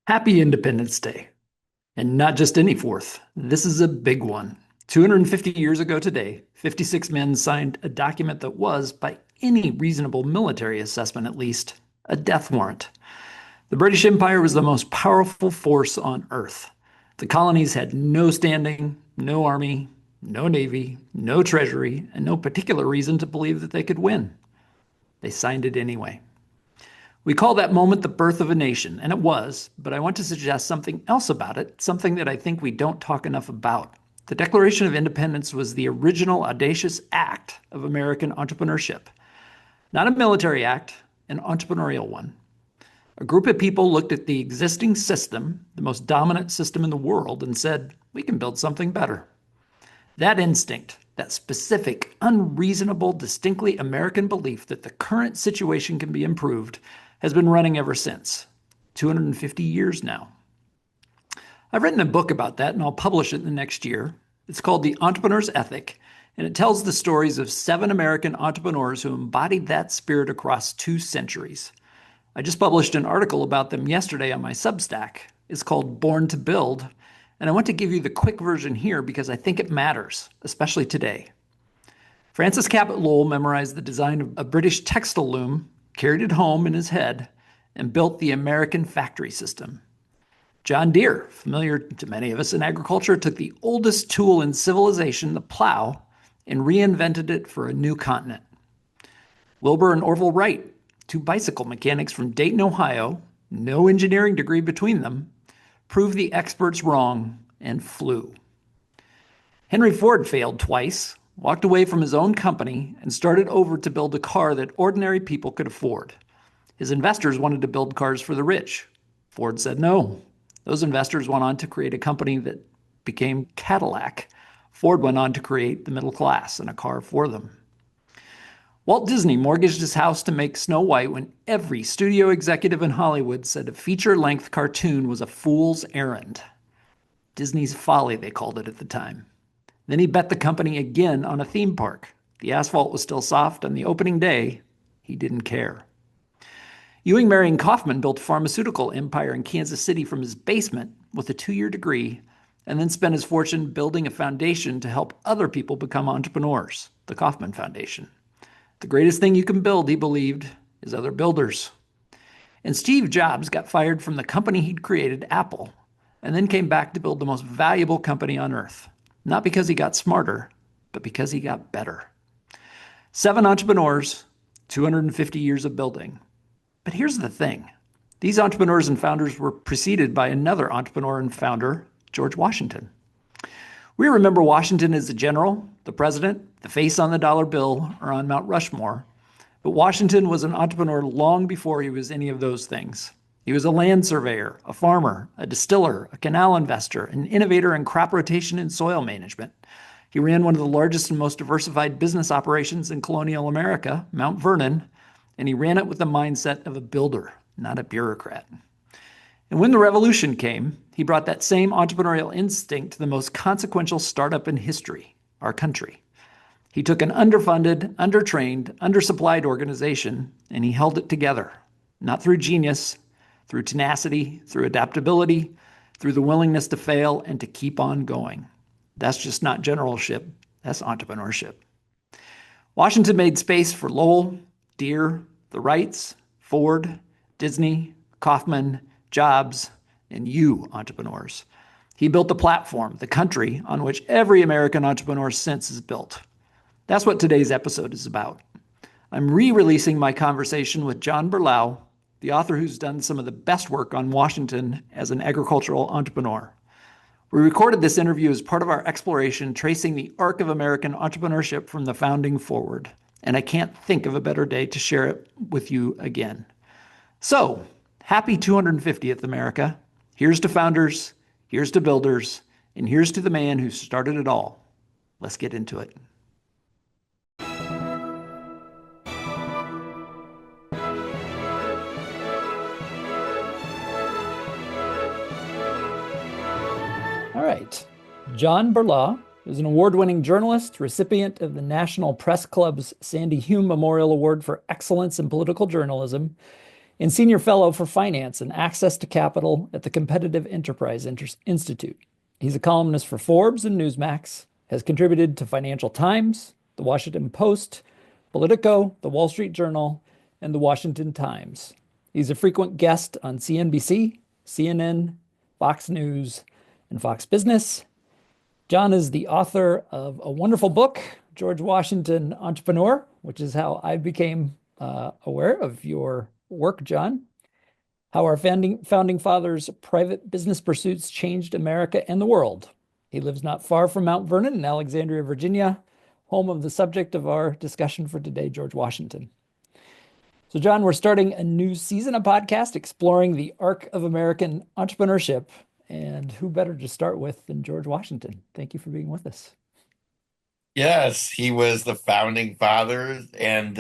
Happy Independence Day. And not just any fourth. This is a big one. 250 years ago today, 56 men signed a document that was, by any reasonable military assessment at least, a death warrant. The British Empire was the most powerful force on Earth. The colonies had no standing, no army, no navy, no treasury, and no particular reason to believe that they could win. They signed it anyway. We call that moment the birth of a nation, and it was, but I want to suggest something else about it, something that I think we don't talk enough about. The Declaration of Independence was the original audacious act of American entrepreneurship. Not a military act, an entrepreneurial one. A group of people looked at the existing system, the most dominant system in the world, and said, we can build something better. That instinct, that specific, unreasonable, distinctly American belief that the current situation can be improved, has been running ever since. 250 years now. I've written a book about that, and I'll publish it in the next year. It's called The Entrepreneur's Ethic, and it tells the stories of 7 American entrepreneurs who embodied that spirit across 2 centuries. I just published an article about them yesterday on my Substack. It's called Born to Build, and I want to give you the quick version here because I think it matters, especially today. Francis Cabot Lowell memorized the design of a British textile loom, carried it home in his head, and built the American factory system. John Deere, familiar to many of us in agriculture, took the oldest tool in civilization, the plow, and reinvented it for a new continent. Wilbur and Orville Wright, 2 bicycle mechanics from Dayton, Ohio, no engineering degree between them, proved the experts wrong and flew. Henry Ford failed twice, walked away from his own company, and started over to build a car that ordinary people could afford. His investors wanted to build cars for the rich. Ford said no. Those investors went on to create a company that became Cadillac. Ford went on to create the middle class and a car for them. Walt Disney mortgaged his house to make Snow White when every studio executive in Hollywood said a feature-length cartoon was a fool's errand. Disney's folly, they called it at the time. Then he bet the company again on a theme park. The asphalt was still soft on the opening day. He didn't care. Ewing Marion Kaufman built a pharmaceutical empire in Kansas City from his basement with a 2-year degree, and then spent his fortune building a foundation to help other people become entrepreneurs, the Kaufman Foundation. The greatest thing you can build, he believed, is other builders. And Steve Jobs got fired from the company he'd created, Apple, and then came back to build the most valuable company on earth. Not because he got smarter, but because he got better. 7 entrepreneurs, 250 years of building. But here's the thing. These entrepreneurs and founders were preceded by another entrepreneur and founder, George Washington. We remember Washington as the general, the president, the face on the dollar bill, or on Mount Rushmore. But Washington was an entrepreneur long before he was any of those things. He was a land surveyor, a farmer, a distiller, a canal investor, an innovator in crop rotation and soil management. He ran one of the largest and most diversified business operations in colonial America, Mount Vernon, and he ran it with the mindset of a builder, not a bureaucrat. And when the revolution came, he brought that same entrepreneurial instinct to the most consequential startup in history, our country. He took an underfunded, undertrained, undersupplied organization, and he held it together, not through genius, through tenacity, through adaptability, through the willingness to fail and to keep on going. That's just not generalship, that's entrepreneurship. Washington made space for Lowell, Deere, the Wrights, Ford, Disney, Kaufman, Jobs, and you entrepreneurs. He built the platform, the country, on which every American entrepreneur since is built. That's what today's episode is about. I'm re-releasing my conversation with John Berlau, the author who's done some of the best work on Washington as an agricultural entrepreneur. We recorded this interview as part of our exploration tracing the arc of American entrepreneurship from the founding forward, and I can't think of a better day to share it with you again. So, happy 250th, America. Here's to founders, here's to builders, and here's to the man who started it all. Let's get into it. All right. John Berlau is an award-winning journalist, recipient of the National Press Club's Sandy Hume Memorial Award for Excellence in Political Journalism, and Senior Fellow for Finance and Access to Capital at the Competitive Enterprise Institute. He's a columnist for Forbes and Newsmax, has contributed to Financial Times, The Washington Post, Politico, The Wall Street Journal, and The Washington Times. He's a frequent guest on CNBC, CNN, Fox News, and Fox Business. John is the author of a wonderful book, George Washington Entrepreneur, which is how I became aware of your work, John. How our founding fathers' private business pursuits changed America and the world. He lives not far from Mount Vernon in Alexandria, Virginia, home of the subject of our discussion for today, George Washington. So, John, we're starting a new season of podcast exploring the arc of American entrepreneurship. And who better to start with than George Washington? Thank you for being with us. Yes, he was the founding father and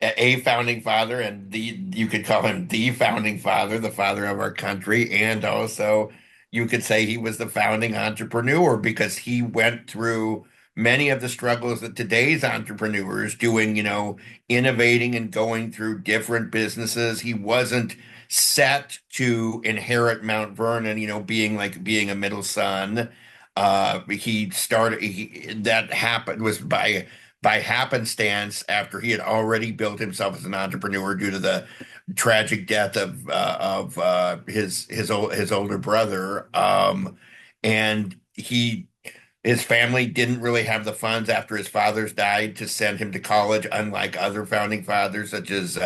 a founding father, and you could call him the founding father, the father of our country, and also you could say he was the founding entrepreneur because he went through many of the struggles that today's entrepreneurs doing, innovating and going through different businesses. He wasn't set to inherit Mount Vernon, being a middle son. That happened was by happenstance after he had already built himself as an entrepreneur due to the tragic death of his older brother. And his family didn't really have the funds after his father's died to send him to college, unlike other founding fathers such as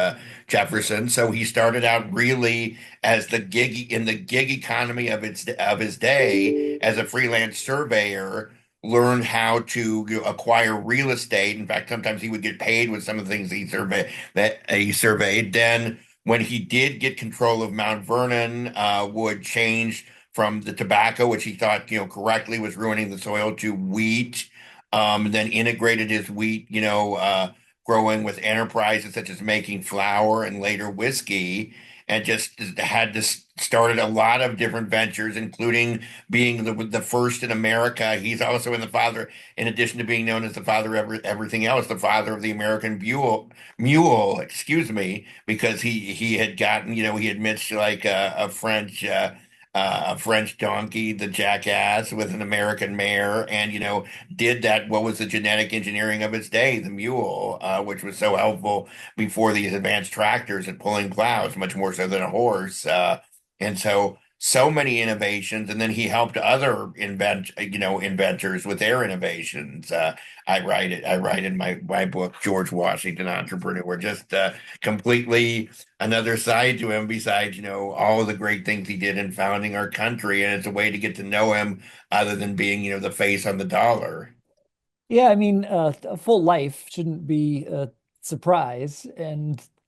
Jefferson. So he started out really as the gig economy of his day as a freelance surveyor, learned how to acquire real estate. In fact, sometimes he would get paid with some of the things he surveyed. Then, when he did get control of Mount Vernon, would change from the tobacco, which he thought, correctly was ruining the soil, to wheat. Then integrated his wheat, growing with enterprises such as making flour and later whiskey, and just had to started a lot of different ventures, including being the first in America. He's also in addition to being known as the father of everything else, the father of the American mule, excuse me, because he had gotten, he had mixed like a French donkey, the jackass, with an American mare, and did that what was the genetic engineering of its day, the mule, which was so helpful before these advanced tractors and pulling plows, much more so than a horse. And so many innovations, and then he helped other inventors with their innovations. I write in my book, George Washington Entrepreneur, just completely another side to him besides, all of the great things he did in founding our country. And it's a way to get to know him other than being, the face on the dollar. Yeah, I mean, a full life shouldn't be a surprise,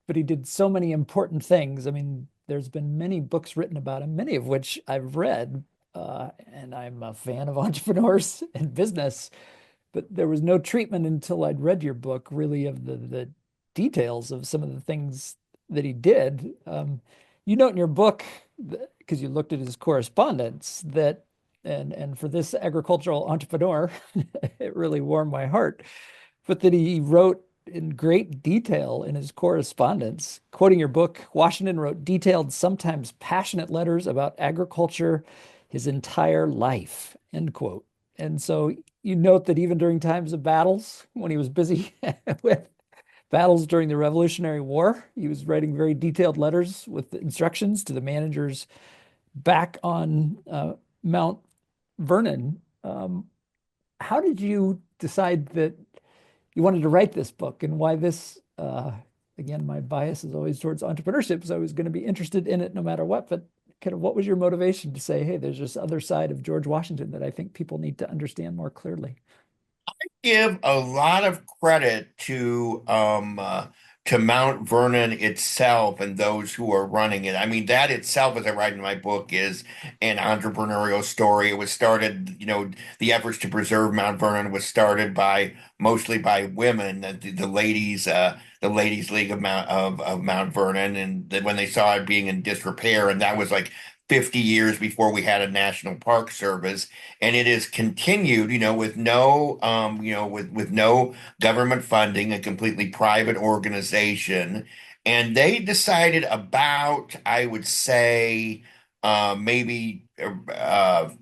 but he did so many important things. I mean, there's been many books written about him, many of which I've read, and I'm a fan of entrepreneurs and business. But there was no treatment until I'd read your book, really, of the details of some of the things that he did. You note in your book, because you looked at his correspondence, that and for this agricultural entrepreneur, it really warmed my heart. But that he wrote in great detail in his correspondence, quoting your book, Washington wrote detailed, sometimes passionate letters about agriculture his entire life, end quote. And so you note that even during times of battles, when he was busy with battles during the Revolutionary War, he was writing very detailed letters with instructions to the managers back on Mount Vernon. How did you decide that you wanted to write this book, and why this? Again, my bias is always towards entrepreneurship, so I was going to be interested in it no matter what. But kind of what was your motivation to say, hey, there's this other side of George Washington that I think people need to understand more clearly? Give a lot of credit to Mount Vernon itself and those who are running it. I mean, that itself, as I write in my book, is an entrepreneurial story. It was started, the efforts to preserve Mount Vernon was started mostly by women, the ladies' league of Mount Vernon, and when they saw it being in disrepair, and that was like 50 years before we had a national park service, and it is continued, with no government funding, a completely private organization. And they decided about, I would say, maybe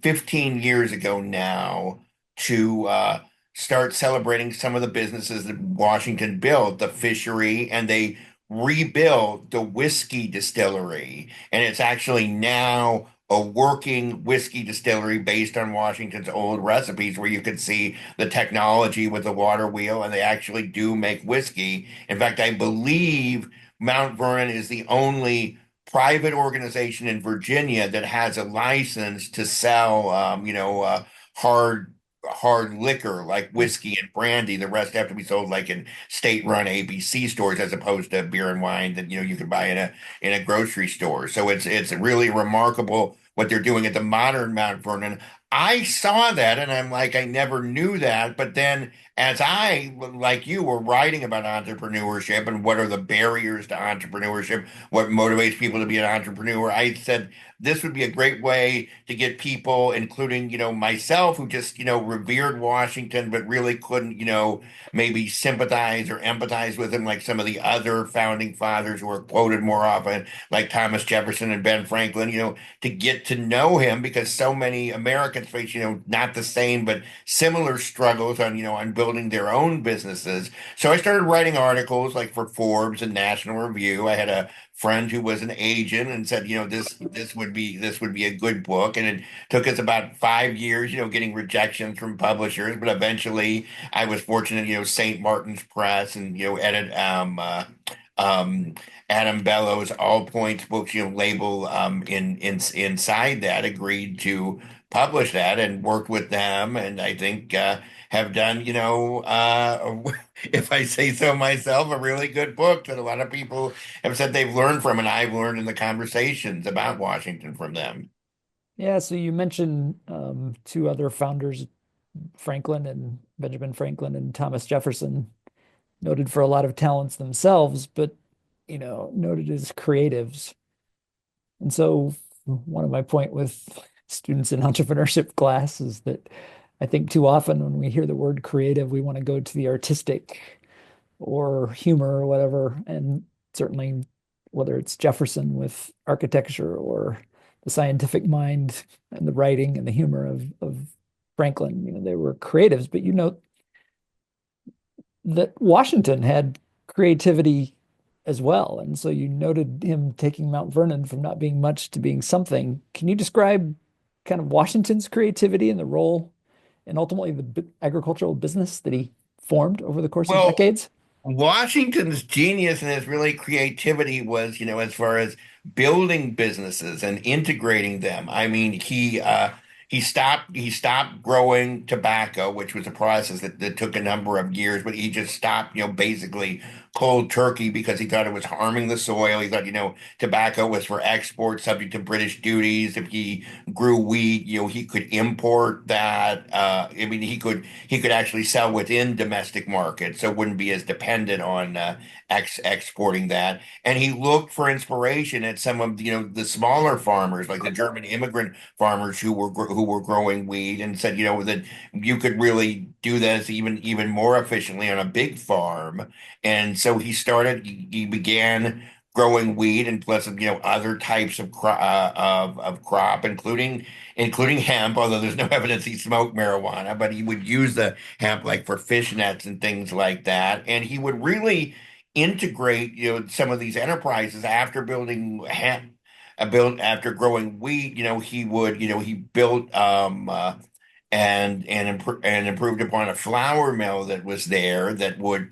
15 years ago now to start celebrating some of the businesses that Washington built, the fishery, and they rebuilt the whiskey distillery. And it's actually now a working whiskey distillery based on Washington's old recipes, where you could see the technology with the water wheel, and they actually do make whiskey. In fact, I believe Mount Vernon is the only private organization in Virginia that has a license to sell, hard liquor like whiskey and brandy. The rest have to be sold like in state-run ABC stores, as opposed to beer and wine that you could buy in a grocery store. So it's really remarkable what they're doing at the modern Mount Vernon. I saw that and I'm like, I never knew that. But then, as I, like you, were writing about entrepreneurship and what are the barriers to entrepreneurship, what motivates people to be an entrepreneur, I said this would be a great way to get people, including, myself, who just, revered Washington, but really couldn't, maybe sympathize or empathize with him like some of the other founding fathers who are quoted more often, like Thomas Jefferson and Ben Franklin, to get to know him, because so many Americans face, not the same, but similar struggles on, on building their own businesses. So I started writing articles like for Forbes and National Review. I had a friend who was an agent and said, this would be a good book. And it took us about 5 years, getting rejections from publishers, but eventually I was fortunate, St. Martin's Press and edit um Adam Bellow's All Points Books, label inside that, agreed to publish that, and worked with them, and I think have done, if I say so myself, a really good book that a lot of people have said they've learned from, and I've learned in the conversations about Washington from them. Yeah, so you mentioned two other founders, Franklin and Benjamin Franklin and Thomas Jefferson, noted for a lot of talents themselves, but noted as creatives. And so one of my point with students in entrepreneurship class is that I think too often when we hear the word creative, we want to go to the artistic or humor or whatever. And certainly whether it's Jefferson with architecture or the scientific mind and the writing and the humor of Franklin, they were creatives, but that Washington had creativity as well. And so you noted him taking Mount Vernon from not being much to being something. Can you describe kind of Washington's creativity and the role and ultimately the agricultural business that he formed over the course of Well, decades? Washington's genius and his really creativity was, as far as building businesses and integrating them. I mean, he stopped growing tobacco, which was a process that took a number of years, but he just stopped, basically cold turkey, because he thought it was harming the soil. He thought, tobacco was for export, subject to British duties. If he grew wheat, he could import that. I mean, he could actually sell within domestic markets, so wouldn't be as dependent on exporting that. And he looked for inspiration at some of, the smaller farmers, like the German immigrant farmers who were growing wheat, and said, that you could really do this even more efficiently on a big farm. And so he began growing wheat and plus, other types of crop, including hemp, although there's no evidence he smoked marijuana, but he would use the hemp like for fish nets and things like that. And he would really integrate, some of these enterprises after building hemp, built after growing wheat. He built and improved upon a flour mill that was there, that would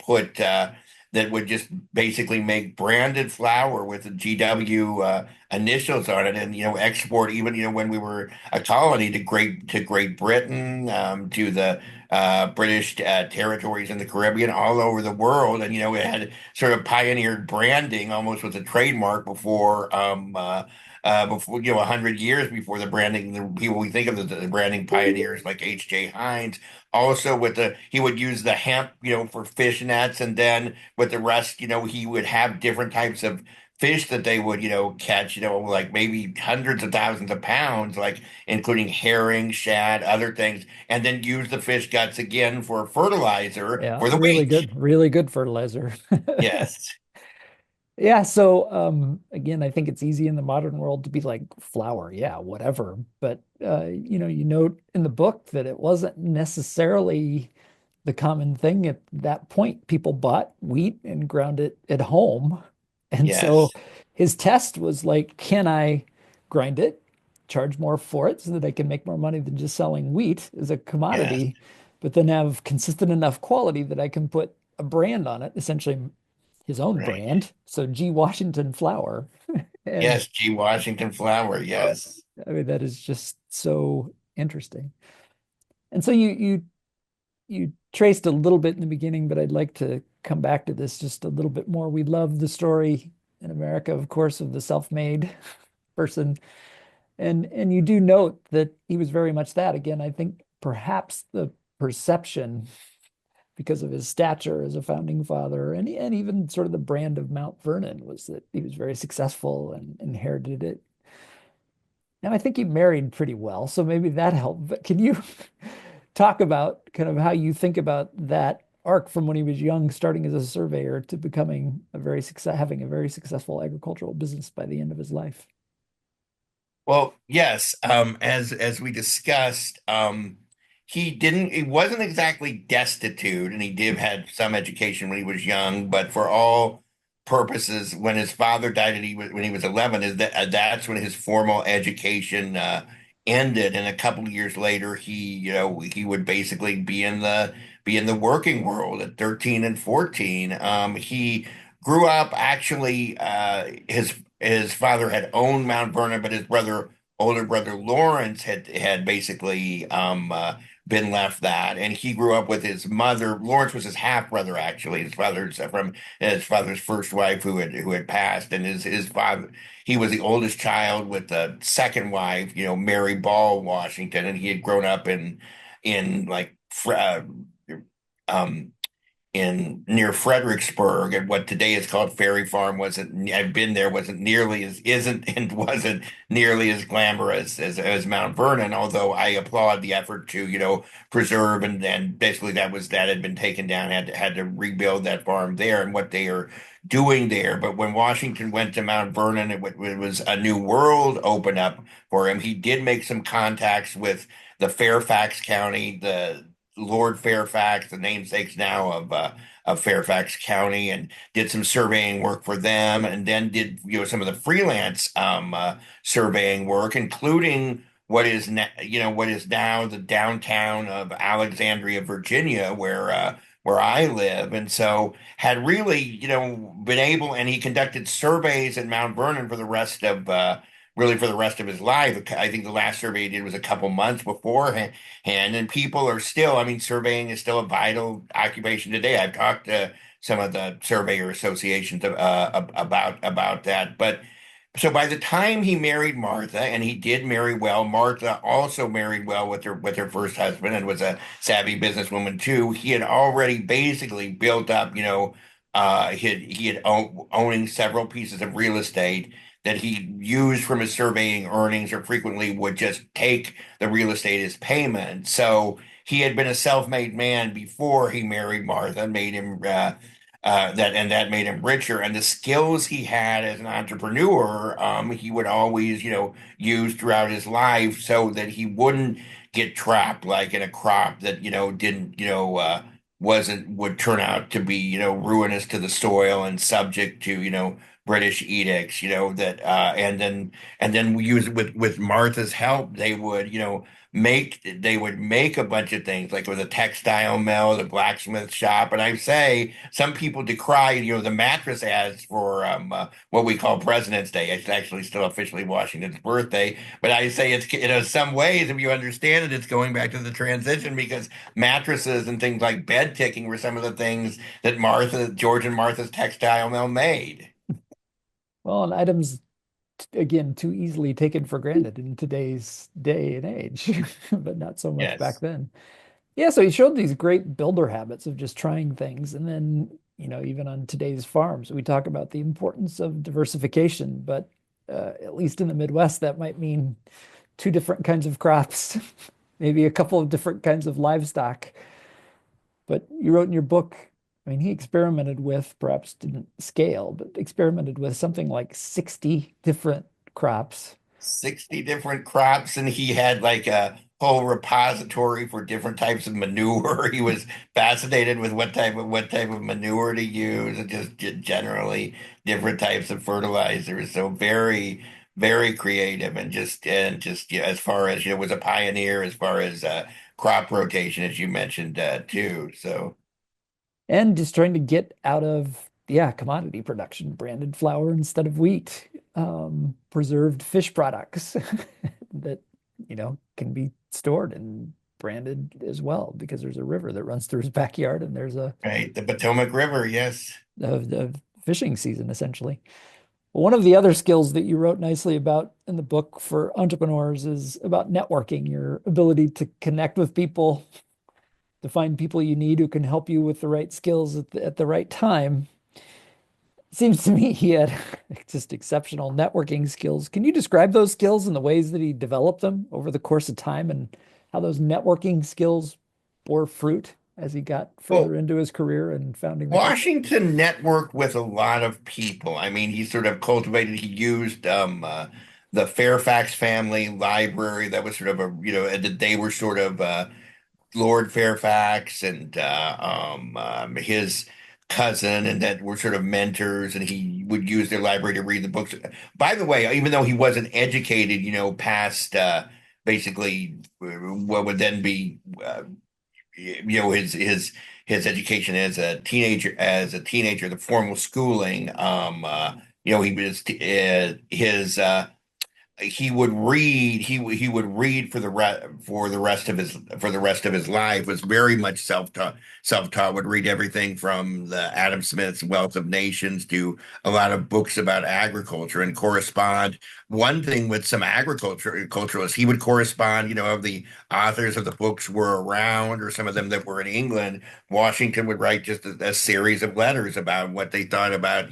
just basically make branded flour with the GW initials on it, and export, even when we were a colony, to Great Britain, to the British territories in the Caribbean, all over the world. And it had sort of pioneered branding almost with a trademark before, 100 years before the branding. The people we think of, the branding pioneers like H.J. Heinz. Also, he would use the hemp, for fish nets, and then with the rest, he would have different types of fish that they would, catch, like maybe hundreds of thousands of pounds, like including herring, shad, other things, and then use the fish guts again for, Yeah, fertilizer for the wheat. really good fertilizer. Yes. Yeah, so again, I think it's easy in the modern world to be like flour, yeah, whatever. But you note in the book that it wasn't necessarily the common thing at that point. People bought wheat and ground it at home. And so Yes, his test was like, can I grind it, charge more for it so that I can make more money than just selling wheat as a yes, commodity, but then have consistent enough quality that I can put a brand on it, essentially his own right. brand. So G. Washington flour. And Yes, G. Washington Flower. Yes. I mean, that is just so interesting. And so you traced a little bit in the beginning, but I'd like to come back to this just a little bit more. We love the story in America, of course, of the self-made person. And you do note that he was very much that. Again, I think perhaps the perception because of his stature as a founding father and even sort of the brand of Mount Vernon was that he was very successful and inherited it. And I think he married pretty well, so maybe that helped. But can you talk about kind of how you think about that arc from when he was young, starting as a surveyor to becoming having a very successful agricultural business by the end of his life? Well, yes, as we discussed, he wasn't exactly destitute, and he did had some education when he was young, but for all purposes, when his father died and when he was 11, that's when his formal education ended, and a couple of years later, he would basically be in the working world at 13 and 14. He grew up actually, his father had owned Mount Vernon, but his older brother Lawrence had basically been left that, and he grew up with his mother. Lawrence was his half brother, actually, his father's first wife who had passed, and his father. He was the oldest child with the second wife, Mary Ball Washington, and he had grown up in like um in near Fredericksburg and what today is called Ferry Farm wasn't I've been there wasn't nearly as isn't and wasn't nearly as glamorous as Mount Vernon, although I applaud the effort to, preserve and basically that had been taken down, had to rebuild that farm there and what they are doing there. But when Washington went to Mount Vernon, it was a new world opened up for him. He did make some contacts with the Fairfax County, the Lord Fairfax, the namesakes now of Fairfax County, and did some surveying work for them, and then did some of the freelance surveying work, including what is now the downtown of Alexandria, Virginia, where I live, and so had really been able, and he conducted surveys at Mount Vernon for the rest of. Really for the rest of his life. I think the last survey he did was a couple months beforehand, and people are still, I mean, surveying is still a vital occupation today. I've talked to some of the surveyor associations about that. But so by the time he married Martha, and he did marry well, Martha also married well with her first husband and was a savvy businesswoman too. He had already basically built up, owning several pieces of real estate that he used from his surveying earnings, or frequently would just take the real estate as payment. So he had been a self-made man before he married Martha, made him that made him richer. And the skills he had as an entrepreneur, he would always, use throughout his life so that he wouldn't get trapped like in a crop that, didn't, wasn't would turn out to be, ruinous to the soil and subject to, British edicts, that and then we use with Martha's help, they would make a bunch of things like with a textile mill, the blacksmith shop, and I say some people decry, the mattress ads for what we call President's Day. It's actually still officially Washington's birthday, but I say it's some ways, if you understand it, it's going back to the transition because mattresses and things like bed ticking were some of the things that George and Martha's textile mill made. Well, and items again too easily taken for granted in today's day and age, but not so much back Yes. then. Yeah, so he showed these great builder habits of just trying things. And then, even on today's farms, we talk about the importance of diversification, but at least in the Midwest, that might mean two different kinds of crops, maybe a couple of different kinds of livestock. But you wrote in your book I mean, he experimented with, perhaps didn't scale, but experimented with something like 60 different crops. 60 different crops, and he had like a whole repository for different types of manure. He was fascinated with what type of manure to use, and just generally different types of fertilizers. So very, very creative, and just yeah, as far as was a pioneer as far as crop rotation, as you mentioned too. So. And just trying to get out of, yeah, commodity production, branded flour instead of wheat, preserved fish products that, can be stored and branded as well because there's a river that runs through his backyard and there's Right, the Potomac River, yes. a fishing season essentially. One of the other skills that you wrote nicely about in the book for entrepreneurs is about networking, your ability to connect with people, to find people you need who can help you with the right skills at the right time. It seems to me he had just exceptional networking skills. Can you describe those skills and the ways that he developed them over the course of time and how those networking skills bore fruit as he got further Well, into his career and founding the company? Washington networked with a lot of people. I mean, he sort of cultivated, he used the Fairfax family library. That was sort of and they were sort of Lord Fairfax and his cousin, and that were sort of mentors, and he would use their library to read the books. By the way, even though he wasn't educated, past basically what would then be his education as a teenager, the formal schooling. He was he would read for the rest of his life. Was very much self-taught, would read everything from the Adam Smith's Wealth of Nations to a lot of books about agriculture, and correspond. One thing with some agriculturalists, he would correspond, of the authors of the books were around, or some of them that were in England. Washington would write just a series of letters about what they thought about,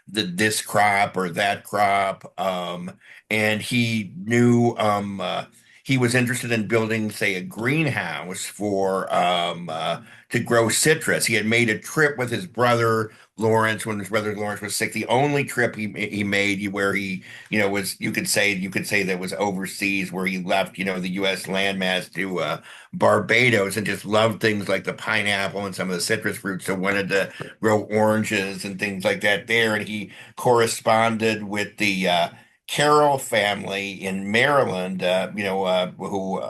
this crop or that crop. And he was interested in building, say, a greenhouse to grow citrus. He had made a trip with his brother Lawrence when his brother Lawrence was sick. The only trip he made, where he was, you could say that was overseas, where he left the U.S. landmass to Barbados, and just loved things like the pineapple and some of the citrus fruits, so wanted to grow oranges and things like that there. And he corresponded with the Carroll family in Maryland, who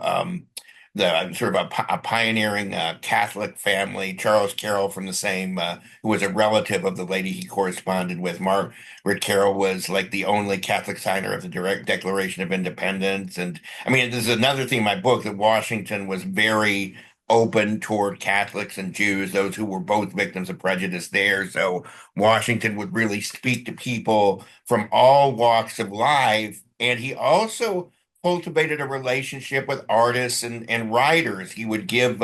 the sort of a pioneering Catholic family, Charles Carroll, from the same, who was a relative of the lady he corresponded with. Margaret Carroll was like the only Catholic signer of the direct Declaration of Independence. And I mean, there's another thing in my book, that Washington was very open toward Catholics and Jews, those who were both victims of prejudice there. So Washington would really speak to people from all walks of life. And he also cultivated a relationship with artists and writers. He would give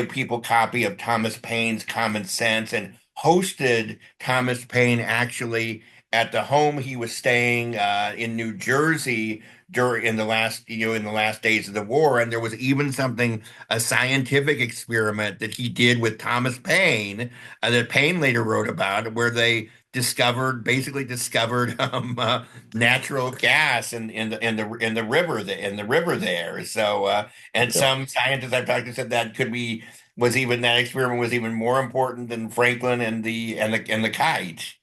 people copy of Thomas Paine's Common Sense, and hosted Thomas Paine actually at the home he was staying in New Jersey during in the last days of the war. And there was even a scientific experiment that he did with Thomas Paine, that Paine later wrote about, where they basically discovered natural gas in the river there. So and So some scientists I've talked to said that experiment was even more important than Franklin and the kite.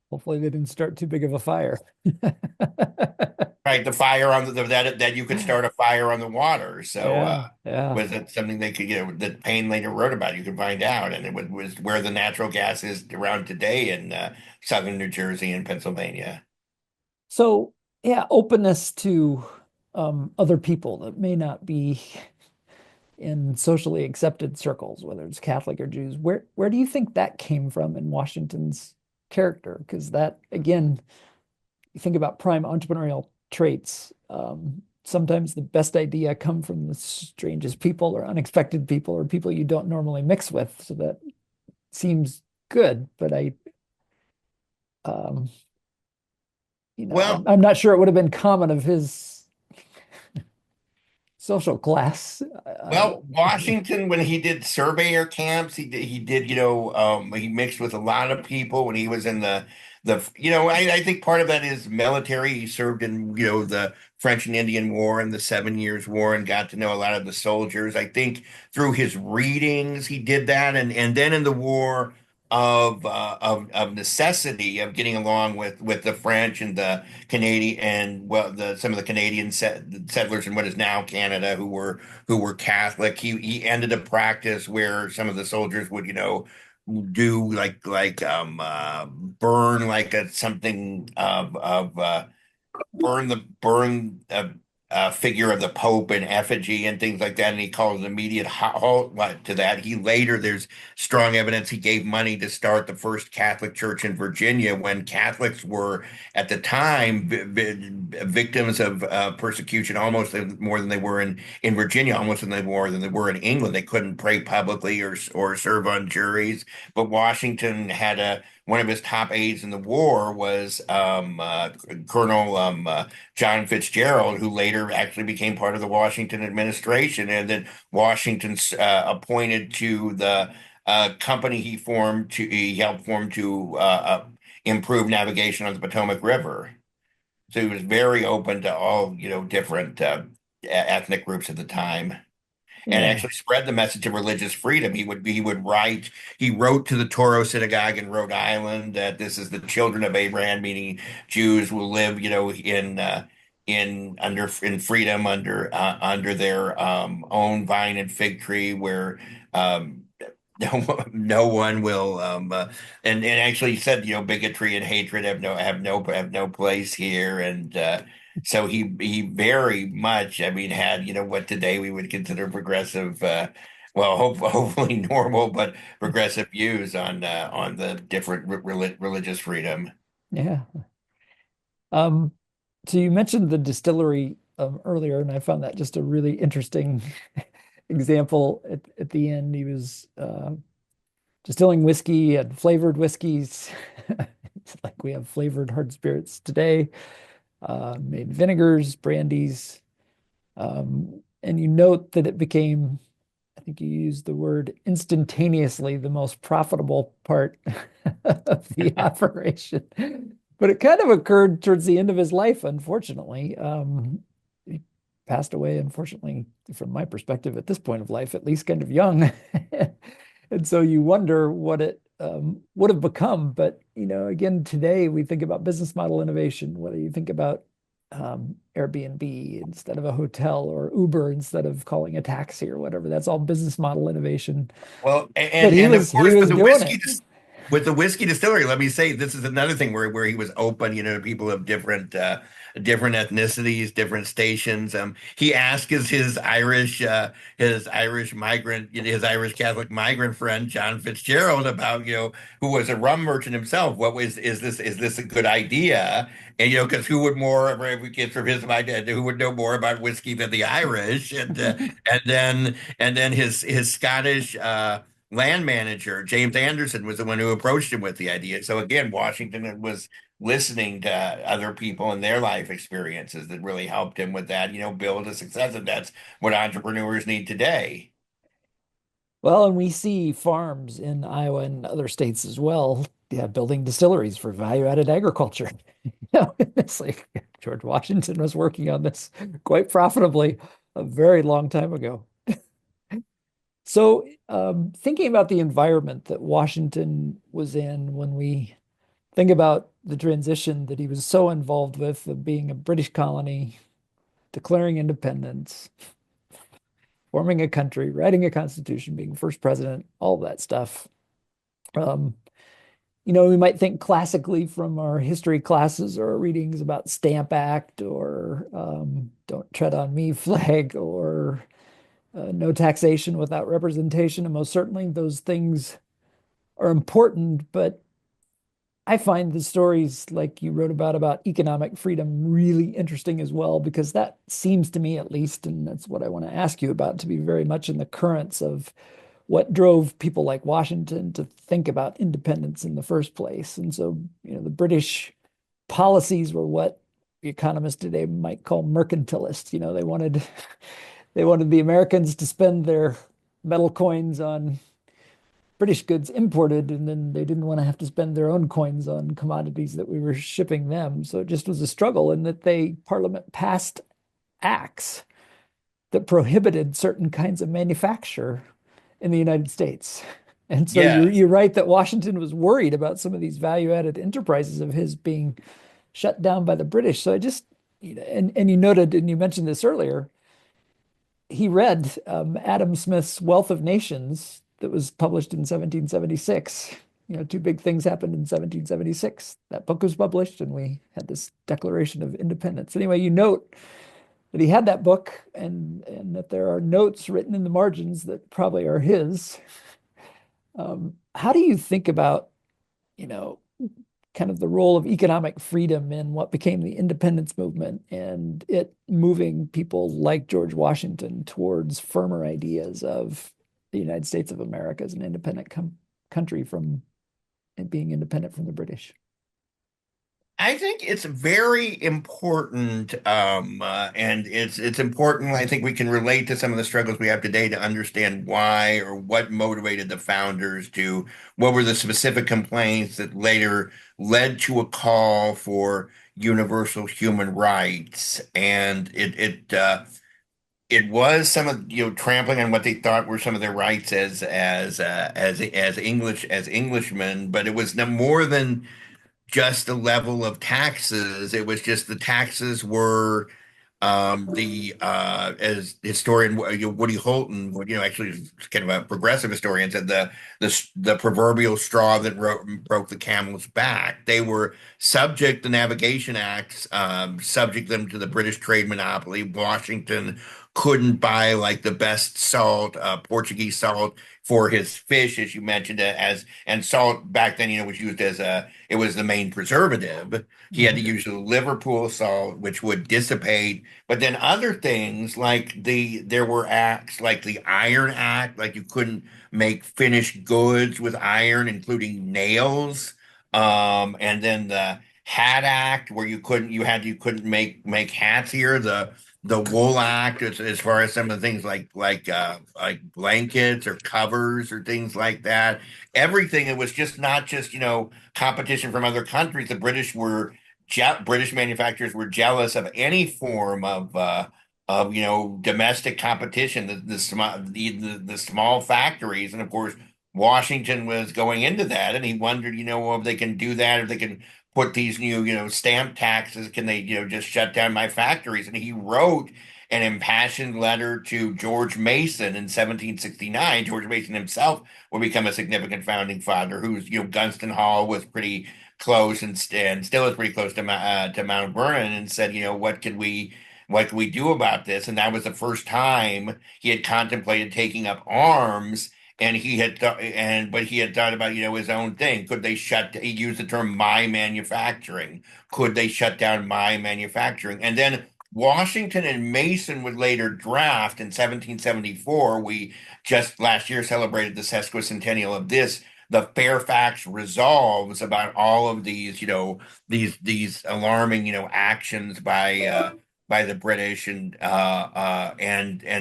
hopefully they didn't start too big of a fire. Right, the fire on that you could start a fire on the water. So Yeah, yeah. was it something they could, that Payne later wrote about? You could find out, and it was where the natural gas is around today in southern New Jersey and Pennsylvania. So, yeah, openness to other people that may not be in socially accepted circles, whether it's Catholic or Jews. Where do you think that came from in Washington's character? Because that, again, you think about prime entrepreneurial traits. Sometimes the best idea come from the strangest people or unexpected people or people you don't normally mix with. So that seems good, but um, Well, I'm not sure it would have been common of his social class. Well, Washington, when he did surveyor camps, he mixed with a lot of people when he was in I think part of that is military. He served in, the French and Indian War and the 7 Years' War and got to know a lot of the soldiers. I think through his readings, he did that. And then in the war of necessity of getting along with the French and the Canadian and well, some of the Canadian settlers in what is now Canada who were Catholic. He ended a practice where some of the soldiers would, do burn like a something of burn a figure of the Pope in effigy and things like that, and he called an immediate halt to that. There's strong evidence he gave money to start the first Catholic church in Virginia when Catholics were at the time victims of persecution almost more than they were in Virginia, almost more than they were in England. They couldn't pray publicly or serve on juries, but Washington had one of his top aides in the war was Colonel John Fitzgerald, who later actually became part of the Washington administration, and then Washington appointed to the company he helped form to improve navigation on the Potomac River. So he was very open to all, different ethnic groups at the time and Yeah. actually spread the message of religious freedom. He wrote to the Toro Synagogue in Rhode Island that this is the children of Abraham, meaning Jews will live, in freedom under their own vine and fig tree where no one will and actually said, bigotry and hatred have no place here. And so he very much, I mean, had, what today we would consider progressive, hopefully normal, but progressive views on the different religious freedom. Yeah. Um, so you mentioned the distillery earlier, and I found that just a really interesting example at the end. He was distilling whiskey and flavored whiskeys. It's like we have flavored hard spirits today, made vinegars, brandies. And you note that it became, I think you used the word instantaneously, the most profitable part of the operation. But it kind of occurred towards the end of his life, unfortunately. He passed away, unfortunately, from my perspective, at this point of life, at least kind of young. And so you wonder what it would have become. But, again, today we think about business model innovation, whether you think about Airbnb instead of a hotel or Uber instead of calling a taxi or whatever. That's all business model innovation. Well, But and of he course was doing it. with the whiskey distillery, let me say this is another thing where he was open, to people of different ethnicities, different stations. He asked his Irish migrant, his Irish Catholic migrant friend John Fitzgerald about, who was a rum merchant himself. Is this a good idea? And because who would more, if we get from his mind, who would know more about whiskey than the Irish? And then his Scottish land manager, James Anderson, was the one who approached him with the idea. So again, Washington was listening to other people and their life experiences that really helped him with that, build a success. And that's what entrepreneurs need today. Well, and we see farms in Iowa and other states as well, yeah, building distilleries for value-added agriculture. It's like George Washington was working on this quite profitably a very long time ago. So, thinking about the environment that Washington was in when we think about the transition that he was so involved with of being a British colony, declaring independence, forming a country, writing a constitution, being first president, all that stuff. Um, we might think classically from our history classes or our readings about Stamp Act or Don't Tread on Me flag or no taxation without representation. And most certainly those things are important, but I find the stories like you wrote about economic freedom really interesting as well, because that seems to me at least, and that's what I want to ask you about, to be very much in the currents of what drove people like Washington to think about independence in the first place. And so, the British policies were what economists today might call mercantilist. They wanted They wanted the Americans to spend their metal coins on British goods imported, and then they didn't want to have to spend their own coins on commodities that we were shipping them. So it just was a struggle, and that Parliament passed acts that prohibited certain kinds of manufacture in the United States. And so Yeah. you're right that Washington was worried about some of these value-added enterprises of his being shut down by the British. So I just, and you noted, and you mentioned this earlier, he read Adam Smith's Wealth of Nations that was published in 1776. Two big things happened in 1776. That book was published, and we had this Declaration of Independence. Anyway, you note that he had that book, and that there are notes written in the margins that probably are his. How do you think about, you know, kind of the role of economic freedom in what became the independence movement, and it moving people like George Washington towards firmer ideas of the United States of America as an independent country from it being independent from the British? I think it's very important, and it's important. I think we can relate to some of the struggles we have today to understand why or what motivated the founders to, what were the specific complaints that later led to a call for universal human rights, and it was some of trampling on what they thought were some of their rights as Englishmen, but it was no more than just the level of taxes. It was just the taxes were the as historian Woody Holton, actually is kind of a progressive historian, said the proverbial straw that broke the camel's back. They were subject, the Navigation Acts subject them to the British trade monopoly. Washington couldn't buy like the best salt, Portuguese salt for his fish, as you mentioned, and salt back then, was used as it was the main preservative. He had to Mhm. use the Liverpool salt, which would dissipate. But then other things like there were acts like the Iron Act, like you couldn't make finished goods with iron, including nails. And then the Hat Act, where you couldn't make hats here. The Wool Act, as far as some of the things like blankets or covers or things like that. Everything, it was just not just competition from other countries. The British manufacturers were jealous of any form of domestic competition. The small factories, and of course Washington was going into that, and he wondered, if they can do that, if they can put these new stamp taxes, can they just shut down my factories? And he wrote an impassioned letter to George Mason in 1769. George Mason himself would become a significant founding father, whose Gunston Hall was pretty close and still is pretty close to Mount Vernon, and said, what can we do about this? And that was the first time he had contemplated taking up arms. And he had thought, but he had thought about, his own thing. Could they he used the term "my manufacturing"? Could they shut down my manufacturing? And then Washington and Mason would later draft in 1774. We just last year celebrated the sesquicentennial of this, the Fairfax Resolves, about all of these, these alarming, actions by the British, and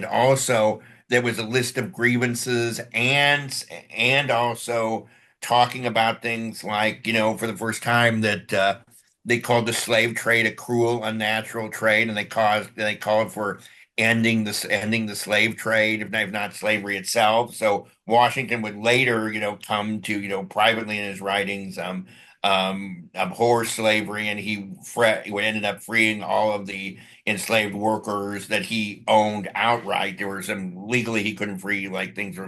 also there was a list of grievances, and also talking about things like, for the first time, that they called the slave trade a cruel, unnatural trade, and they called for ending the slave trade, if not slavery itself. So Washington would later, come to, privately in his writings, abhor slavery, and he ended up freeing all of the enslaved workers that he owned outright. There were some legally he couldn't free, like things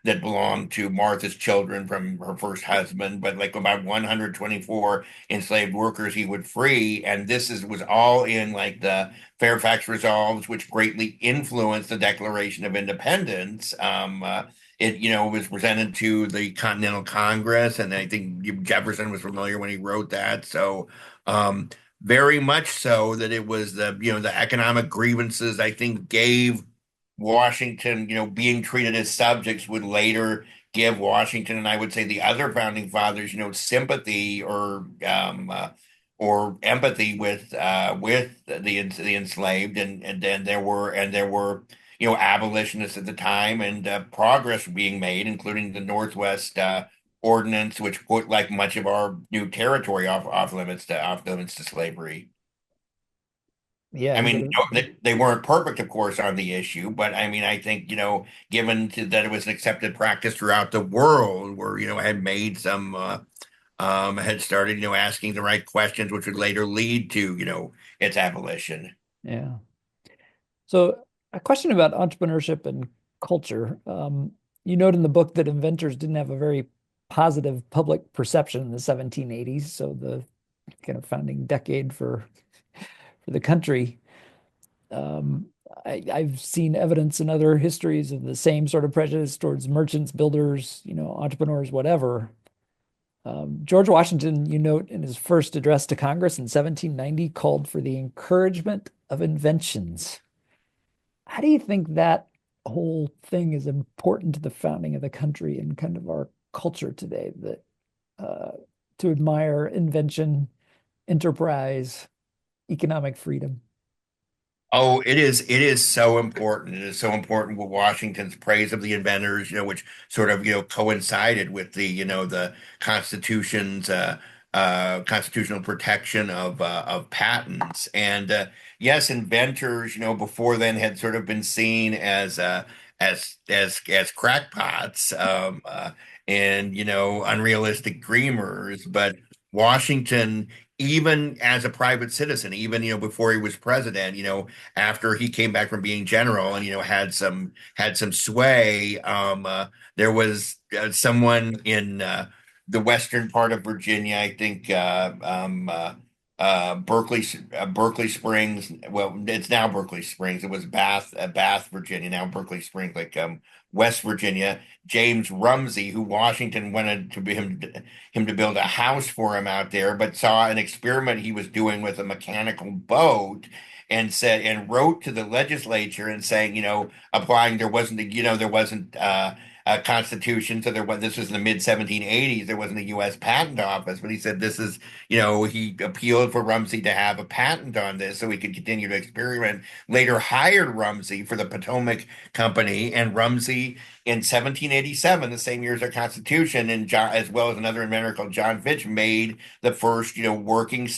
that belonged to Martha's children from her first husband, but like about 124 enslaved workers he would free. And was all in like the Fairfax Resolves, which greatly influenced the Declaration of Independence. It was presented to the Continental Congress, and I think Jefferson was familiar when he wrote that. So very much so that it was the economic grievances, I think, gave Washington, being treated as subjects would later give Washington, and I would say the other founding fathers, sympathy or empathy with the enslaved, and then there were abolitionists at the time, and progress being made, including the Northwest Ordinance, which put like much of our new territory off limits to slavery. Yeah, I and get mean, a, no, they weren't perfect, of course, on the issue, but I mean, I think, that it was an accepted practice throughout the world, where, had made some, had started, asking the right questions, which would later lead to, its abolition. yeah. So a question about entrepreneurship and culture. You note in the book that inventors didn't have a very positive public perception in the 1780s, so the kind of founding decade for the country. Um, I've seen evidence in other histories of the same sort of prejudice towards merchants, builders, entrepreneurs, whatever. George Washington, you note in his first address to Congress in 1790, called for the encouragement of inventions. How do you think that whole thing is important to the founding of the country and kind of our culture today, that uh, to admire invention, enterprise, economic freedom? Oh, it is so important. It is so important with Washington's praise of the inventors, which sort of, coincided with the Constitution's constitutional protection of patents. And yes, inventors, before then had sort of been seen as crackpots, and unrealistic dreamers. But Washington, even as a private citizen, even before he was president, after he came back from being general and had some sway, there was someone in the western part of Virginia, I think, Berkeley Springs. Well, it's now Berkeley Springs. It was Bath, Virginia. Now Berkeley Springs, like West Virginia. James Rumsey, who Washington wanted to be him to build a house for him out there, but saw an experiment he was doing with a mechanical boat, and wrote to the legislature and saying, applying, there wasn't a constitution, so this was in the mid 1780s. There wasn't a U.S. patent office, but he said this is, he appealed for Rumsey to have a patent on this so he could continue to experiment. Later hired Rumsey for the Potomac Company, and Rumsey in 1787, the same year as our Constitution, and John, as well as another inventor called John Fitch, made the first, working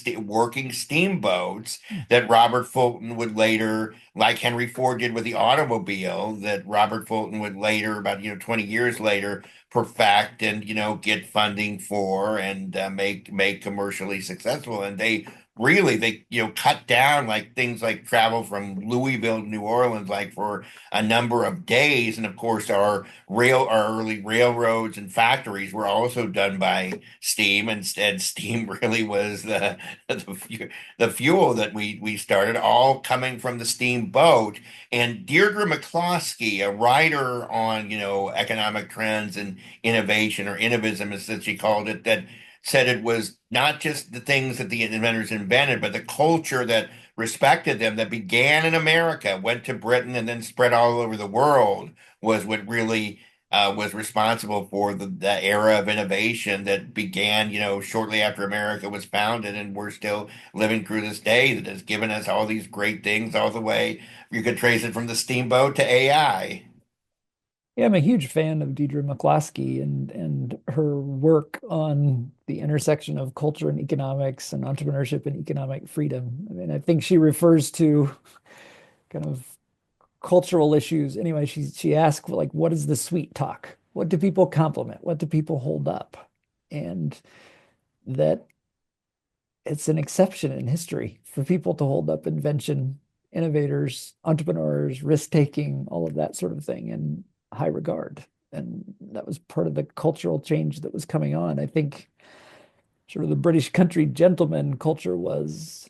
steamboats that Robert Fulton would later, like Henry Ford did with the automobile, that Robert Fulton would later, about 20 years later, perfect and get funding for, and make commercially successful. And they cut down like things like travel from Louisville to New Orleans, like for a number of days. And of course our early railroads and factories were also done by steam. Instead, steam really was the fuel that we started, all coming from the steamboat. And Deirdre McCloskey, a writer on economic trends and innovation, or innovism as she called it, that said it was not just the things that the inventors invented, but the culture that respected them, that began in America, went to Britain, and then spread all over the world, was what really was responsible for the era of innovation that began, shortly after America was founded, and we're still living through this day, that has given us all these great things, all the way. You could trace it from the steamboat to AI. Yeah, I'm a huge fan of Deirdre McCloskey and her work on the intersection of culture and economics and entrepreneurship and economic freedom. I mean, I think she refers to kind of cultural issues. Anyway, she asked, like, what is the sweet talk? What do people compliment? What do people hold up? And that it's an exception in history for people to hold up invention, innovators, entrepreneurs, risk-taking, all of that sort of thing in high regard. And that was part of the cultural change that was coming on. I think sort of the British country gentleman culture was,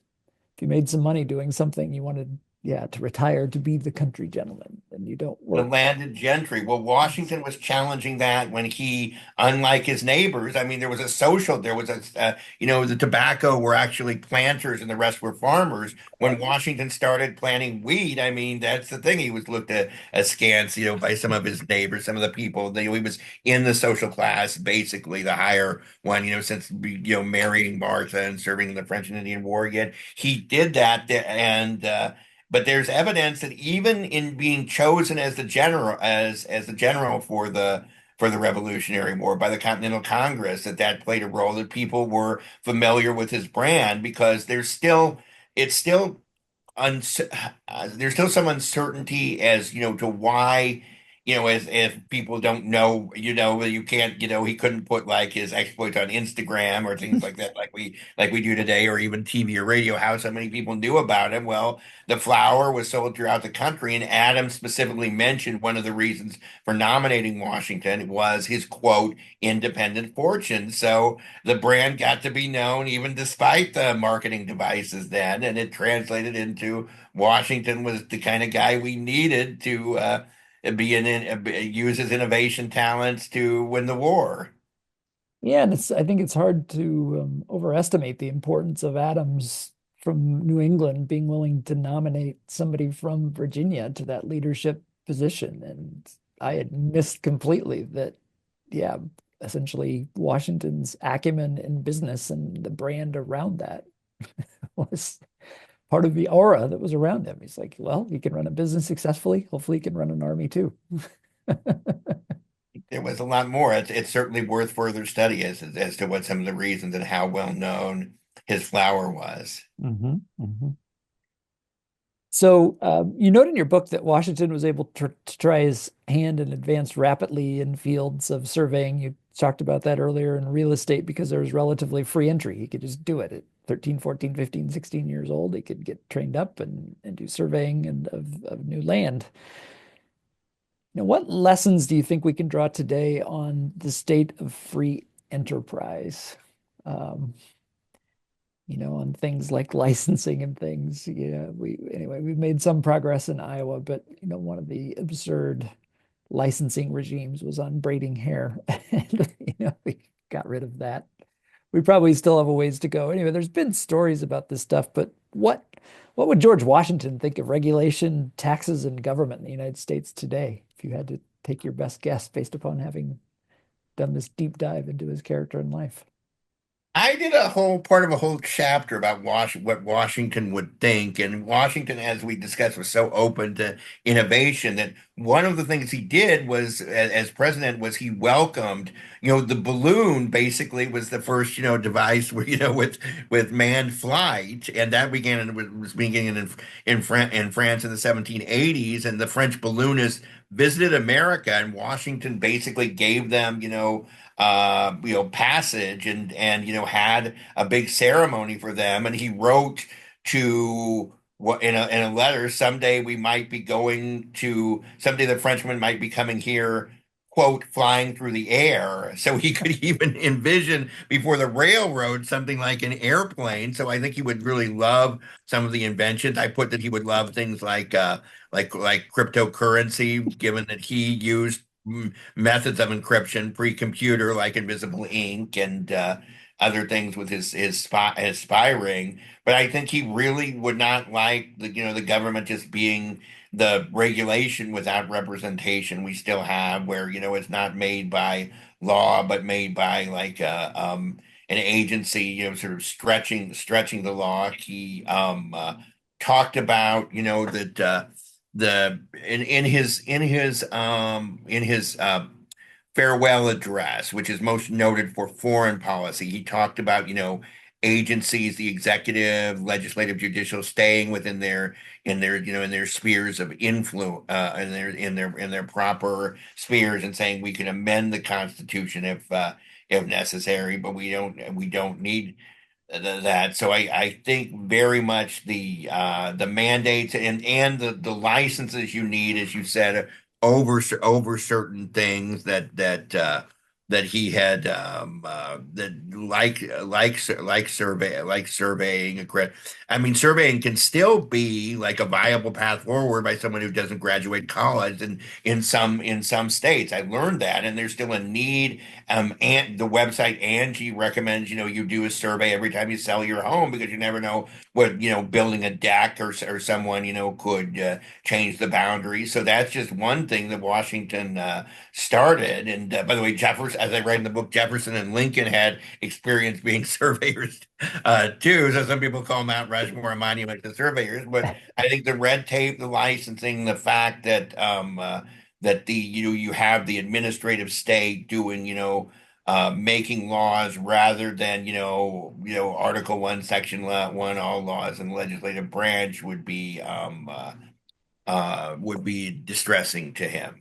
if you made some money doing something, you wanted, yeah, to retire to be the country gentleman, and you don't The work. landed gentry. Well, Washington was challenging that when he, unlike his neighbors, I mean, there was the tobacco were actually planters and the rest were farmers. When Washington started planting wheat, I mean, that's the thing. He was looked at askance, by some of his neighbors, some of the people. He was in the social class, basically the higher one, since, marrying Martha and serving in the French and Indian War. Yet he did that, and but there's evidence that even in being chosen as the general as the general for the Revolutionary War by the Continental Congress, that played a role, that people were familiar with his brand, because it's still uns there's still some uncertainty as to why, as if people don't know, you can't, he couldn't put like his exploits on Instagram or things like that, like we do today, or even TV or radio, how so many people knew about him. Well, the flower was sold throughout the country, and Adams specifically mentioned one of the reasons for nominating Washington was his quote, independent fortune. So the brand got to be known even despite the marketing devices then, and it translated into Washington was the kind of guy we needed to use his innovation talents to win the war. Yeah, and I think it's hard to overestimate the importance of Adams from New England being willing to nominate somebody from Virginia to that leadership position. And I had missed completely that, yeah, essentially Washington's acumen in business and the brand around that was part of the aura that was around him. He's like, well, he can run a business successfully. Hopefully, he can run an army too. There was a lot more. It's certainly worth further study as to what some of the reasons and how well known his flower was. So, you note in your book that Washington was able to try his hand and advance rapidly in fields of surveying. You talked about that earlier in real estate because there was relatively free entry. He could just do it at 13, 14, 15, 16 years old. He could get trained up and do surveying and of new land. What lessons do you think we can draw today on the state of free enterprise? Um, on things like licensing and things. We've made some progress in Iowa, but one of the absurd licensing regimes was on braiding hair. And we got rid of that. We probably still have a ways to go. Anyway, there's been stories about this stuff, but what would George Washington think of regulation, taxes, and government in the United States today, if you had to take your best guess based upon having done this deep dive into his character and life? I did a whole part of a whole chapter about what Washington would think. And Washington, as we discussed, was so open to innovation that one of the things he did was, as president, was he welcomed, the balloon basically was the first, device where, with manned flight. And that was beginning in France in the 1780s. And the French balloonists visited America, and Washington basically gave them, passage, and had a big ceremony for them. And he wrote to what in a letter, someday the Frenchmen might be coming here, quote, flying through the air. So he could even envision before the railroad something like an airplane. So I think he would really love some of the inventions. I put that he would love things like cryptocurrency, given that he used methods of encryption, pre-computer, like invisible ink, and other things with his spy ring. But I think he really would not like the government just being the regulation without representation we still have, where it's not made by law but made by like an agency, sort of stretching the law. He talked about that the in his farewell address, which is most noted for foreign policy. He talked about, agencies, the executive, legislative, judicial, staying within in their spheres of influence, in their proper spheres, and saying we can amend the Constitution if necessary, but we don't need that. So I think very much the mandates and the licenses you need, as you said, over certain things that he had, that surveying. I mean, surveying can still be like a viable path forward by someone who doesn't graduate college, and in some states I learned that, and there's still a need. And the website Angie recommends, you do a survey every time you sell your home, because you never know what, building a deck or someone, could change the boundaries. So that's just one thing that Washington started. And by the way, Jefferson as I write in the book, Jefferson and Lincoln had experience being surveyors too. So some people call Mount Rushmore a monument to surveyors, but I think the red tape, the licensing, the fact that that you have the administrative state doing making laws rather than Article 1, Section 1, all laws in the legislative branch would be distressing to him.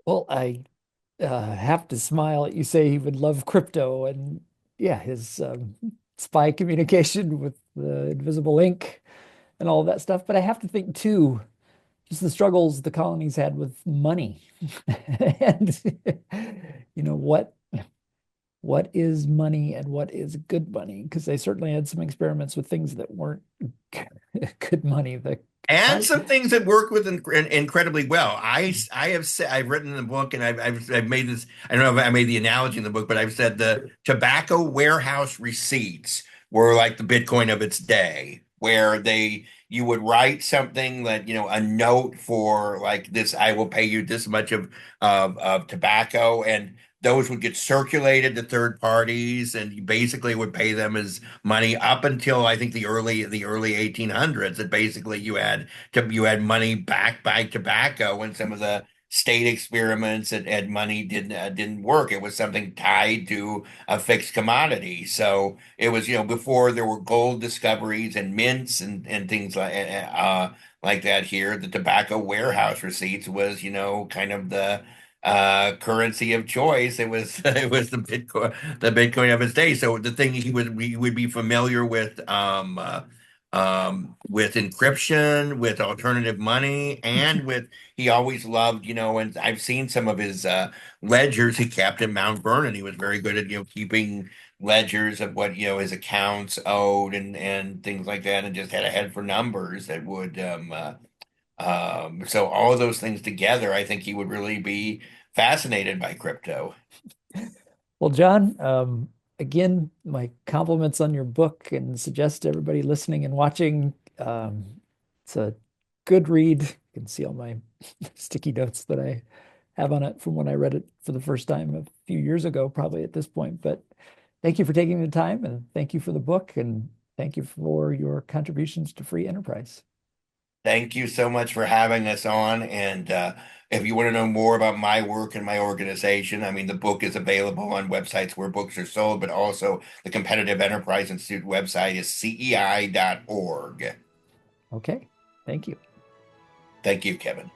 Well, I have to smile at you say he would love crypto and yeah, his spy communication with the invisible ink and all of that stuff. But I have to think too, just the struggles the colonies had with money and what is money and what is good money? Because they certainly had some experiments with things that weren't good money. The And price. some things that work with incredibly well. I have said, I've written in the book, and I've made this. I don't know if I made the analogy in the book, but I've said the tobacco warehouse receipts were like the Bitcoin of its day, where you would write something that a note for like this, I will pay you this much of tobacco, and those would get circulated to third parties, and you basically would pay them as money up until I think the early 1800s. That basically you had money backed by tobacco, and some of the state experiments that had money didn't work. It was something tied to a fixed commodity. So it was before there were gold discoveries and mints and things like that here. The tobacco warehouse receipts was kind of the currency of choice. It was it was the Bitcoin of its day. So the thing we would be familiar with encryption, with alternative money, and with he always loved, and I've seen some of his ledgers he kept in Mount Vernon. He was very good at keeping ledgers of what his accounts owed and things like that, and just had a head for numbers that would so all of those things together, I think he would really be fascinated by crypto. Well, John, again, my compliments on your book and suggest to everybody listening and watching. It's a good read. You can see all my sticky notes that I have on it from when I read it for the first time a few years ago, probably at this point. But thank you for taking the time and thank you for the book and thank you for your contributions to free enterprise. Thank you so much for having us on. And if you want to know more about my work and my organization, I mean, the book is available on websites where books are sold, but also the Competitive Enterprise Institute website is cei.org. Okay, thank you. Thank you, Kevin.